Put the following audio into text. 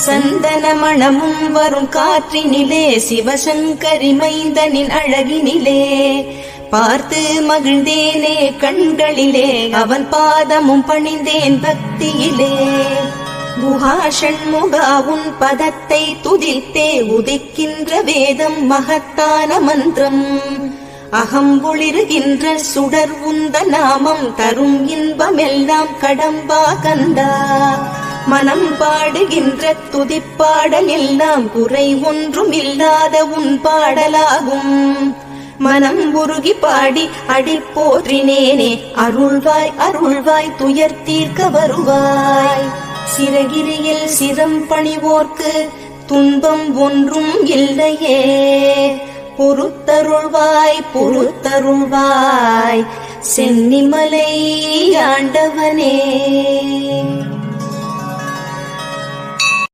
சந்தன மணமும் வரும் காற்றினிலே சிவசங்கரி மைந்தனின் அழகினிலே பார்த்து மகிழ்ந்தேனே கண்களிலே அவன் பாதமும் பணிந்தேன் பக்தியிலே குஹா ஷண்முகா உன் பதத்தை துதித்தே உதிக்கின்ற வேதம் மகத்தான மந்திரம் அகம் ஒளிருகின்ற சுடர் உந்த நாமம் தரும் இன்பமெல்லாம் கடம்பா கந்தா மனம் பாடுகின்ற துதிப்பாடல் எல்லாம் குறை ஒன்றும் இல்லாத உன் பாடலாகும் மனம் உருகி பாடி அடி போற்றினேனே அருள்வாய் அருள்வாய் துயர் தீர்க்க வருவாய் சிறகிரியில் சிரம் பணிவோர்க்கு துன்பம் ஒன்றும் இல்லையே பொறுத்தருள்வாய் பொறுத்தருள்வாய் சென்னிமலை ஆண்டவனே.